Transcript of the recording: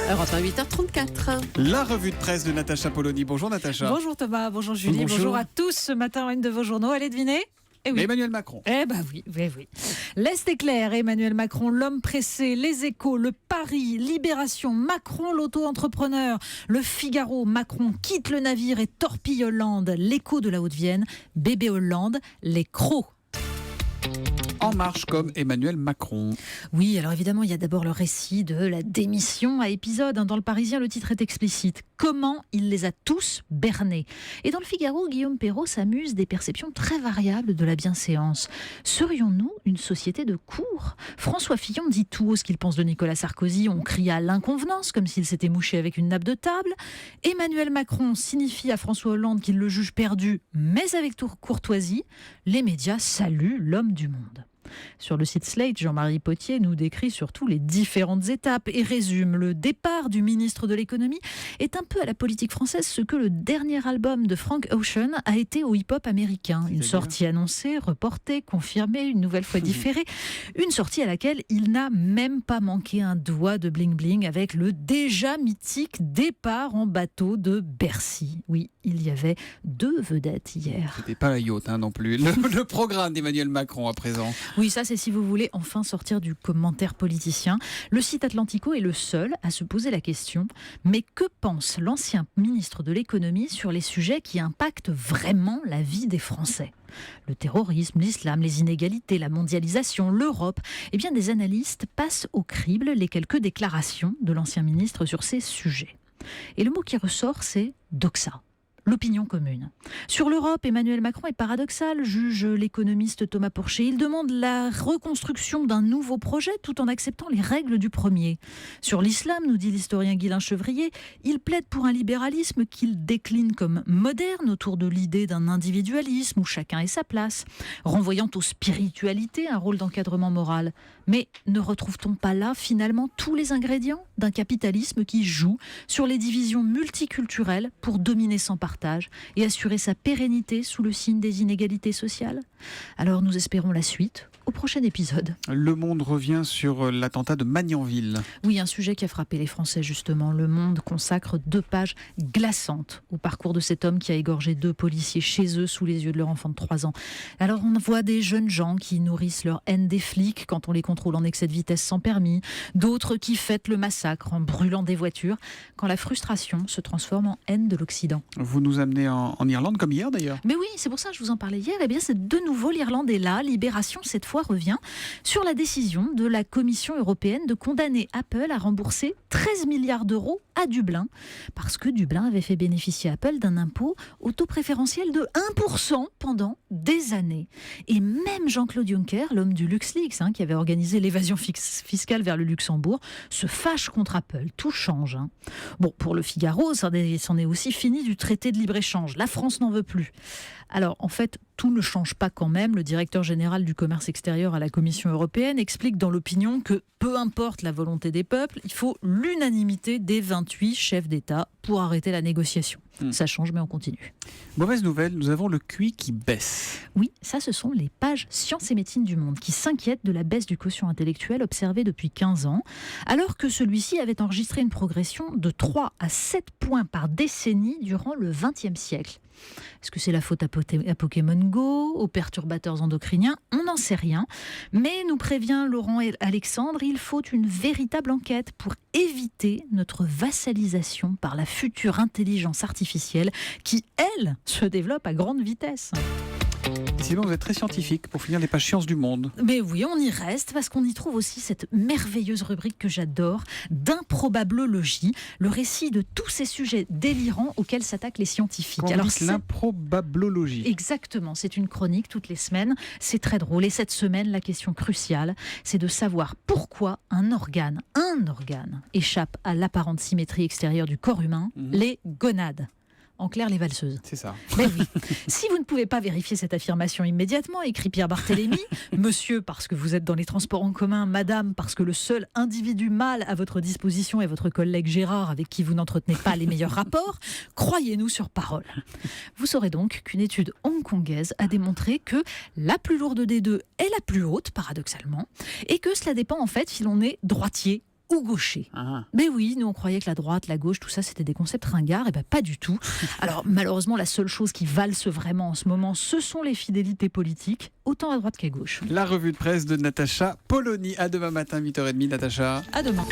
Europe 1, 8h34. La revue de presse de Natacha Polony. Bonjour Natacha. Bonjour Thomas, bonjour Julie, bonjour à tous. Ce matin, une de vos journaux, allez deviner. Eh oui. Emmanuel Macron. Eh ben oui. L'Est est clair, Emmanuel Macron, l'homme pressé, Les Échos, Le Paris, Libération, Macron, l'auto-entrepreneur, Le Figaro, Macron quitte le navire et torpille Hollande, L'Écho de la Haute-Vienne, bébé Hollande, les crocs. En marche comme Emmanuel Macron. Oui, alors évidemment, il y a d'abord le récit de la démission à épisode. Dans Le Parisien, le titre est explicite. Comment il les a tous bernés. Et dans Le Figaro, Guillaume Perrault s'amuse des perceptions très variables de la bienséance. Serions-nous une société de cour ? François Fillon dit tout haut ce qu'il pense de Nicolas Sarkozy. On crie à l'inconvenance, comme s'il s'était mouché avec une nappe de table. Emmanuel Macron signifie à François Hollande qu'il le juge perdu, mais avec courtoisie. Les médias saluent l'homme du monde. Sur le site Slate, Jean-Marie Potier nous décrit surtout les différentes étapes et résume le départ du ministre de l'économie est un peu à la politique française ce que le dernier album de Frank Ocean a été au hip-hop américain. Une sortie annoncée, reportée, confirmée, une nouvelle fois différée. Une sortie à laquelle il n'a même pas manqué un doigt de bling-bling avec le déjà mythique départ en bateau de Bercy. Oui, il y avait deux vedettes hier. C'était pas la yacht non plus. Le programme d'Emmanuel Macron à présent. Oui, ça c'est si vous voulez enfin sortir du commentaire politicien. Le site Atlantico est le seul à se poser la question. Mais que pense l'ancien ministre de l'économie sur les sujets qui impactent vraiment la vie des Français ? Le terrorisme, l'islam, les inégalités, la mondialisation, l'Europe. Eh bien, des analystes passent au crible les quelques déclarations de l'ancien ministre sur ces sujets. Et le mot qui ressort, c'est doxa. L'opinion commune. Sur l'Europe, Emmanuel Macron est paradoxal, juge l'économiste Thomas Porcher. Il demande la reconstruction d'un nouveau projet tout en acceptant les règles du premier. Sur l'islam, nous dit l'historien Guylain Chevrier, il plaide pour un libéralisme qu'il décline comme moderne autour de l'idée d'un individualisme où chacun ait sa place, renvoyant aux spiritualités un rôle d'encadrement moral. Mais ne retrouve-t-on pas là finalement tous les ingrédients d'un capitalisme qui joue sur les divisions multiculturelles pour dominer sans partage et assurer sa pérennité sous le signe des inégalités sociales ? Alors nous espérons la suite au prochain épisode. Le Monde revient sur l'attentat de Magnanville. Oui, un sujet qui a frappé les Français justement. Le Monde consacre 2 pages glaçantes au parcours de cet homme qui a égorgé 2 policiers chez eux sous les yeux de leur enfant de 3 ans. Alors on voit des jeunes gens qui nourrissent leur haine des flics quand on les contrôle en excès de vitesse sans permis, d'autres qui fêtent le massacre en brûlant des voitures, quand la frustration se transforme en haine de l'Occident. Vous nous amenez en Irlande comme hier d'ailleurs. Mais oui, c'est pour ça que je vous en parlais hier. Eh bien, c'est de nouveau l'Irlande est là. Libération, cette fois, revient sur la décision de la Commission européenne de condamner Apple à rembourser 13 milliards d'euros à Dublin, parce que Dublin avait fait bénéficier Apple d'un impôt au taux préférentiel de 1% pendant des années. Et même Jean-Claude Juncker, l'homme du LuxLeaks, qui avait organisé l'évasion fiscale vers le Luxembourg, se fâche contre Apple. Tout change. Bon, pour le Figaro, c'en est aussi fini du traité de libre-échange. La France n'en veut plus. Alors, en fait, tout ne change pas quand même. Le directeur général du commerce extérieur à la Commission européenne explique dans l'opinion que peu importe la volonté des peuples, il faut l'unanimité des 28 chefs d'État pour arrêter la négociation. Ça change, mais on continue. Mauvaise nouvelle, nous avons le QI qui baisse. Oui, ça, ce sont les pages Sciences et Médecine du Monde qui s'inquiètent de la baisse du quotient intellectuel observée depuis 15 ans, alors que celui-ci avait enregistré une progression de 3 à 7 points par décennie durant le XXe siècle. Est-ce que c'est la faute à Pokémon Go, aux perturbateurs endocriniens ? On n'en sait rien. Mais nous prévient Laurent et Alexandre, il faut une véritable enquête pour éviter notre vassalisation par la future intelligence artificielle qui, elle, se développe à grande vitesse. Sinon, vous êtes très scientifique pour finir les pages Sciences du Monde. Mais oui, on y reste parce qu'on y trouve aussi cette merveilleuse rubrique que j'adore, d'improbablologie, le récit de tous ces sujets délirants auxquels s'attaquent les scientifiques. Alors, l'improbablologie. Exactement, c'est une chronique toutes les semaines, c'est très drôle. Et cette semaine, la question cruciale, c'est de savoir pourquoi un organe échappe à l'apparente symétrie extérieure du corps humain, les gonades. En clair, les valseuses. C'est ça. Mais oui. Si vous ne pouvez pas vérifier cette affirmation immédiatement, écrit Pierre Barthélémy, monsieur parce que vous êtes dans les transports en commun, madame parce que le seul individu mâle à votre disposition est votre collègue Gérard avec qui vous n'entretenez pas les meilleurs rapports, croyez-nous sur parole. Vous saurez donc qu'une étude hongkongaise a démontré que la plus lourde des deux est la plus haute, paradoxalement, et que cela dépend en fait si l'on est droitier ou gaucher. Ah. Mais oui, nous on croyait que la droite, la gauche, tout ça c'était des concepts ringards, et ben pas du tout. Alors malheureusement la seule chose qui valse vraiment en ce moment, ce sont les fidélités politiques, autant à droite qu'à gauche. La revue de presse de Natacha Polony. À demain matin, 8h30, Natacha. À demain.